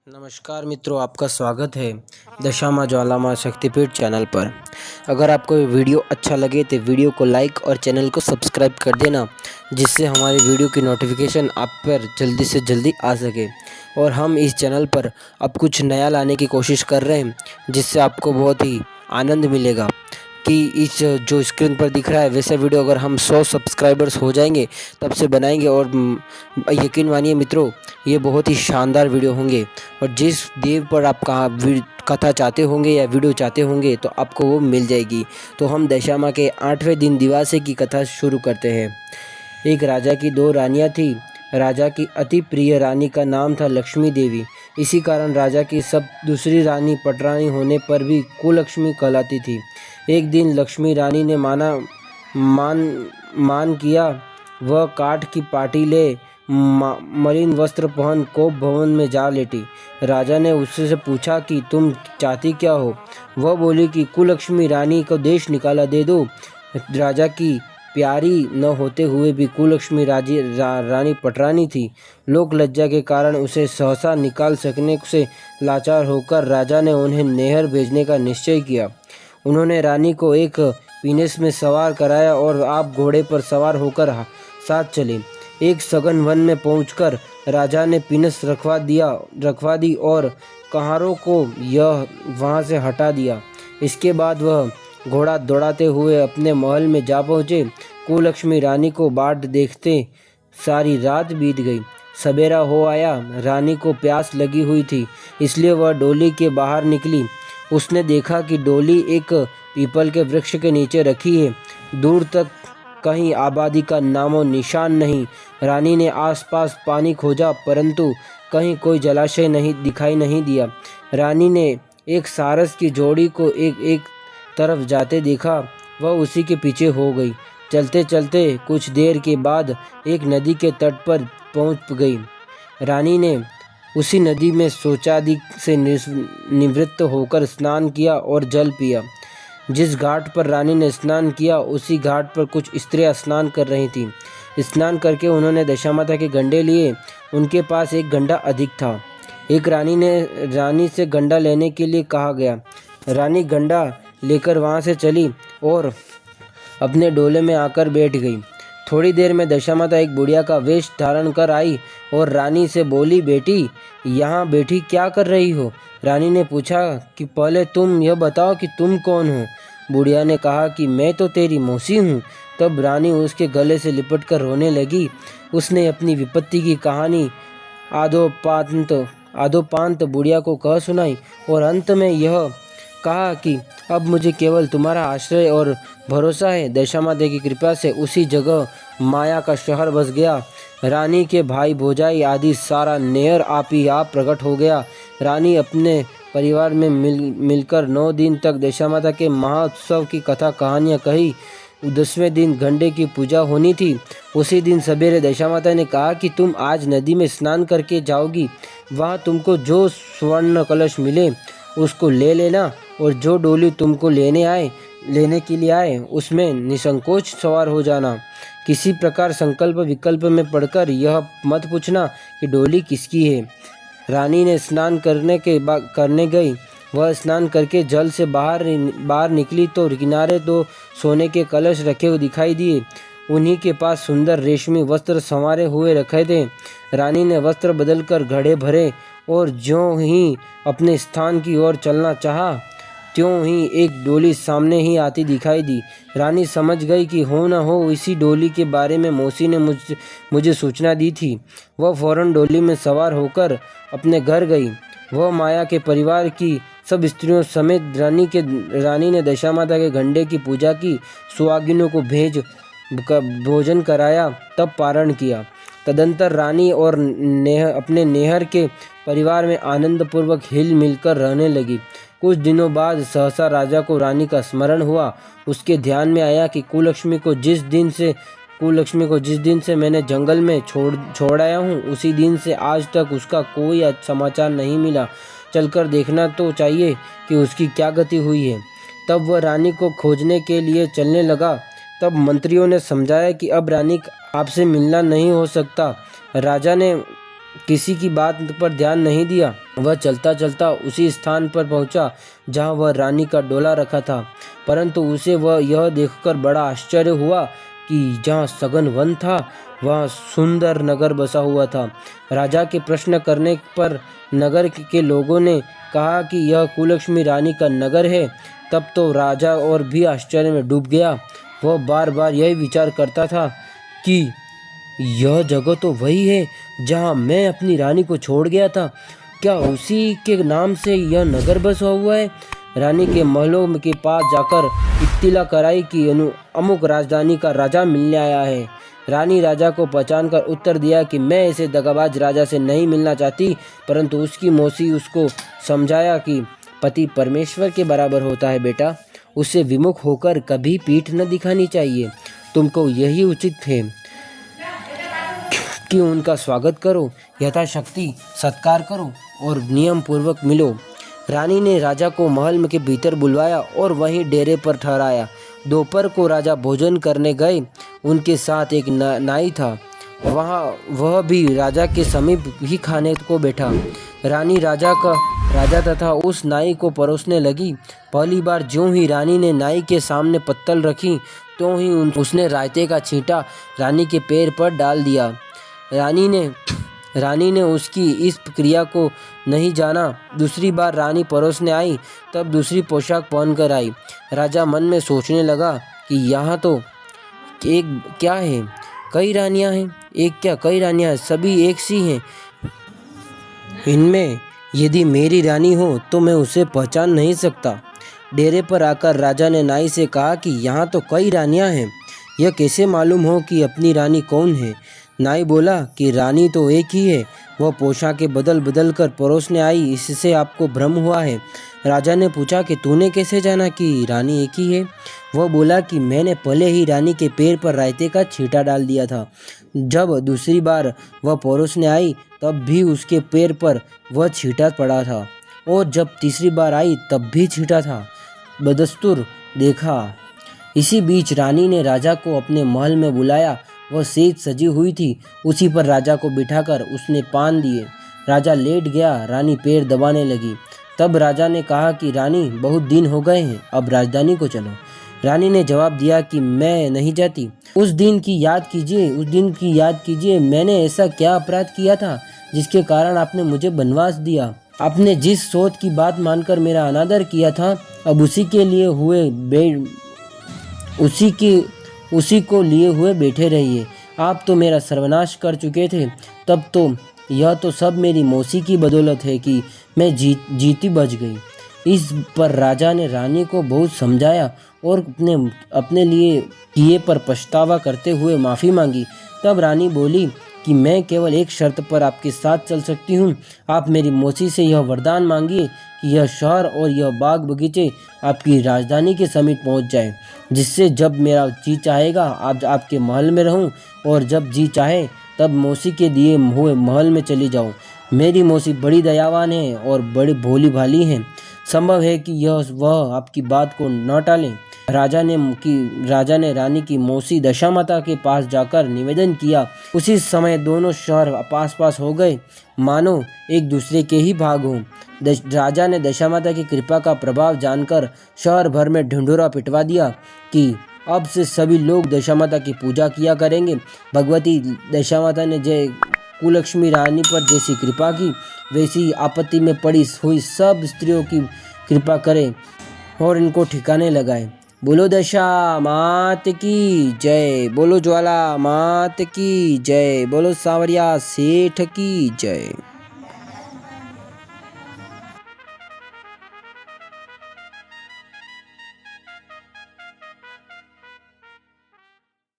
नमस्कार मित्रों, आपका स्वागत है दशामा ज्वालामा शक्तिपीठ चैनल पर। अगर आपको ये वीडियो अच्छा लगे तो वीडियो को लाइक और चैनल को सब्सक्राइब कर देना, जिससे हमारी वीडियो की नोटिफिकेशन आप पर जल्दी से जल्दी आ सके। और हम इस चैनल पर अब कुछ नया लाने की कोशिश कर रहे हैं, जिससे आपको बहुत ही आनंद मिलेगा कि इस जो स्क्रीन पर दिख रहा है वैसे वीडियो अगर हम 100 सब्सक्राइबर्स हो जाएंगे तब से बनाएंगे। और यकीन मानिए मित्रों, ये बहुत ही शानदार वीडियो होंगे। और जिस देव पर आप कथा चाहते होंगे या वीडियो चाहते होंगे तो आपको वो मिल जाएगी। तो हम दशामा के 8वें दिन दिवासे की कथा शुरू करते हैं। एक राजा की 2 रानियाँ थीं। राजा की अति प्रिय रानी का नाम था लक्ष्मी देवी। इसी कारण राजा की सब दूसरी रानी पटरानी होने पर भी कुलक्ष्मी कहलाती थी। एक दिन लक्ष्मी रानी ने मान किया। वह काठ की पाटी ले मलिन वस्त्र पहन कोप भवन में जा लेटी। राजा ने उससे पूछा कि तुम चाहती क्या हो। वह बोली कि कुलक्ष्मी रानी को देश निकाला दे दो। राजा की प्यारी न होते हुए भी कुलक्ष्मी रानी पटरानी थी। लोक लज्जा के कारण उसे सहसा निकाल सकने से लाचार होकर राजा ने उन्हें नहर भेजने का निश्चय किया। उन्होंने रानी को एक पीनेस में सवार कराया और आप घोड़े पर सवार होकर साथ चले। एक सघन वन में पहुंचकर राजा ने पीनस रखवा दी और कहारों को यह वहां से हटा दिया। इसके बाद वह घोड़ा दौड़ाते हुए अपने महल में जा पहुँचे। कुलक्ष्मी रानी को बाट देखते सारी रात बीत गई। सवेरा हो आया। रानी को प्यास लगी हुई थी, इसलिए वह डोली के बाहर निकली। उसने देखा कि डोली एक पीपल के वृक्ष के नीचे रखी है। दूर तक कहीं आबादी का नामो निशान नहीं। रानी ने आसपास पानी खोजा, परंतु कहीं कोई जलाशय दिखाई नहीं दिया। रानी ने एक सारस की जोड़ी को एक तरफ जाते देखा। वह उसी के पीछे हो गई। चलते चलते कुछ देर के बाद एक नदी के तट पर पहुंच गई। रानी ने उसी नदी में शौचादि से निवृत्त होकर स्नान किया और जल पिया। जिस घाट पर रानी ने स्नान किया उसी घाट पर कुछ स्त्रियां स्नान कर रही थीं। स्नान करके उन्होंने दशामाता के गंडे लिए। उनके पास एक गंडा अधिक था। एक रानी से गंडा लेने के लिए कहा गया। रानी गंडा लेकर वहां से चली और अपने डोले में आकर बैठ गई। थोड़ी देर में दशामाता एक बुढ़िया का वेश धारण कर आई और रानी से बोली, बेटी यहाँ बैठी क्या कर रही हो। रानी ने पूछा कि पहले तुम यह बताओ कि तुम कौन हो। बुढ़िया ने कहा कि मैं तो तेरी मौसी हूँ। तब रानी उसके गले से लिपट कर रोने लगी। उसने अपनी विपत्ति की कहानी आदोपांत बुढ़िया को कह सुनाई और अंत में यह कहा कि अब मुझे केवल तुम्हारा आश्रय और भरोसा है। दशामाता की कृपा से उसी जगह माया का शहर बस गया। रानी के भाई भौजाई आदि सारा नेहर आप ही आप प्रकट हो गया। रानी अपने परिवार में मिलकर 9 दिन तक दशामाता के महोत्सव की कथा कहानियाँ कही। 10वें दिन घंटे की पूजा होनी थी। उसी दिन सवेरे दशामाता ने कहा कि तुम आज नदी में स्नान करके जाओगी। वहाँ तुमको जो स्वर्ण कलश मिले उसको ले लेना और जो डोली तुमको लेने के लिए आए उसमें निसंकोच सवार हो जाना। किसी प्रकार संकल्प विकल्प में पढ़कर यह मत पूछना कि डोली किसकी है। रानी ने स्नान करने गई। वह स्नान करके जल से बाहर निकली तो किनारे 2 सोने के कलश रखे हुए दिखाई दिए। उन्हीं के पास सुंदर रेशमी वस्त्र संवारे हुए रखे थे। रानी ने वस्त्र बदलकर घड़े भरे और ज्यों ही अपने स्थान की ओर चलना चाहा, त्यों ही एक डोली सामने ही आती दिखाई दी। रानी समझ गई कि हो न हो इसी डोली के बारे में मौसी ने मुझे सूचना दी थी। वह फौरन डोली में सवार होकर अपने घर गई। वह माया के परिवार की सब स्त्रियों समेत रानी ने दशामाता के गंडे की पूजा की। सुहागिनों को भोजन कराया, तब पारण किया। तदंतर रानी और अपने नेहर के परिवार में आनंदपूर्वक हिल मिलकर रहने लगी। कुछ दिनों बाद सहसा राजा को रानी का स्मरण हुआ। उसके ध्यान में आया कि कुलक्ष्मी को जिस दिन से मैंने जंगल में छोड़ आया हूँ, उसी दिन से आज तक उसका कोई समाचार नहीं मिला। चलकर देखना तो चाहिए कि उसकी क्या गति हुई है। तब वह रानी को खोजने के लिए चलने लगा। तब मंत्रियों ने समझाया कि अब रानी आपसे मिलना नहीं हो सकता। राजा ने किसी की बात पर ध्यान नहीं दिया। वह चलता चलता उसी स्थान पर पहुंचा जहां वह रानी का डोला रखा था, परंतु उसे वह यह देखकर बड़ा आश्चर्य हुआ कि जहां सघन वन था वहां सुंदर नगर बसा हुआ था। राजा के प्रश्न करने पर नगर के लोगों ने कहा कि यह कुलक्ष्मी रानी का नगर है। तब तो राजा और भी आश्चर्य में डूब गया। वह बार बार यही विचार करता था कि यह जगह तो वही है जहां मैं अपनी रानी को छोड़ गया था। क्या उसी के नाम से यह नगर बसा हुआ है? रानी के महलों के पास जाकर इत्तिला कराई कि अमुक राजधानी का राजा मिलने आया है। रानी राजा को पहचानकर उत्तर दिया कि मैं ऐसे दगाबाज राजा से नहीं मिलना चाहती, परंतु उसकी मौसी उसको समझाया कि पति परमेश्वर के बराबर होता है बेटा, उससे विमुख होकर कभी पीठ न दिखानी चाहिए। तुमको यही उचित है कि उनका स्वागत करो, यथाशक्ति सत्कार करो और नियम पूर्वक मिलो। रानी ने राजा को महल के भीतर बुलवाया और वहीं डेरे पर ठहराया। दोपहर को राजा भोजन करने गए। उनके साथ एक नाई था। वह भी राजा के समीप ही खाने को बैठा। रानी राजा तथा उस नाई को परोसने लगी। पहली बार ज्यों ही रानी ने नाई के सामने पत्तल रखी, त्यों ही उसने रायते का छींटा रानी के पैर पर डाल दिया। रानी ने उसकी इस क्रिया को नहीं जाना। दूसरी बार रानी परोसने आई, तब दूसरी पोशाक पहनकर आई। राजा मन में सोचने लगा कि यहाँ तो एक क्या है, कई रानियाँ हैं। एक क्या, कई रानियाँ, सभी एक सी हैं। इनमें यदि मेरी रानी हो तो मैं उसे पहचान नहीं सकता। डेरे पर आकर राजा ने नाई से कहा कि यहाँ तो कई रानियाँ हैं, यह कैसे मालूम हो कि अपनी रानी कौन है? नाई बोला कि रानी तो एक ही है, वह पोशाकें बदल बदल कर परोसने आई, इससे आपको भ्रम हुआ है। राजा ने पूछा कि तूने कैसे जाना कि रानी एक ही है? वह बोला कि मैंने पहले ही रानी के पैर पर रायते का छींटा डाल दिया था। जब दूसरी बार वह परोसने आई तब भी उसके पैर पर वह छींटा पड़ा था, और जब तीसरी बार आई तब भी छींटा था। बदस्तूर देखा। इसी बीच रानी ने राजा को अपने महल में बुलाया। वह सेज सजी हुई थी, उसी पर राजा को बिठाकर उसने पान दिए। राजा लेट गया। रानी पैर दबाने लगी। तब राजा ने कहा कि रानी, बहुत दिन हो गए हैं, अब राजधानी को चलो। रानी ने जवाब दिया कि मैं नहीं जाती। उस दिन की याद कीजिए, मैंने ऐसा क्या अपराध किया था जिसके कारण आपने मुझे बनवास दिया? आपने जिस सोच की बात मानकर मेरा अनादर किया था, अब उसी को लिए हुए बैठे रहिए। आप तो मेरा सर्वनाश कर चुके थे। तब तो यह तो सब मेरी मौसी की बदौलत है कि मैं जीती बच गई। इस पर राजा ने रानी को बहुत समझाया और अपने लिए किए पर पछतावा करते हुए माफ़ी मांगी। तब रानी बोली कि मैं केवल एक शर्त पर आपके साथ चल सकती हूँ। आप मेरी मौसी से यह वरदान मांगिए कि यह शहर और यह बाग बगीचे आपकी राजधानी के समीप पहुँच जाए, जिससे जब मेरा जी चाहेगा आपके महल में रहूं, और जब जी चाहे तब मौसी के दिए हुए महल में चली जाऊं। मेरी मौसी बड़ी दयावान है और बड़ी भोली भाली हैं। संभव है कि वह आपकी बात को न टालें। राजा ने रानी की मौसी दशामाता के पास जाकर निवेदन किया। उसी समय दोनों शहर पास पास हो गए, मानो एक दूसरे के ही भाग हों। राजा ने दशामाता की कृपा का प्रभाव जानकर शहर भर में ढिंढोरा पिटवा दिया कि अब से सभी लोग दशामाता की पूजा किया करेंगे। भगवती दशामाता ने कुलक्ष्मी रानी पर जैसी कृपा की, वैसी आपत्ति में पड़ी हुई सब स्त्रियों की कृपा करें और इनको ठिकाने लगाए। बोलो दशा मात की जय, बोलो ज्वाला मात की जय, बोलो सांवरिया सेठ की जय।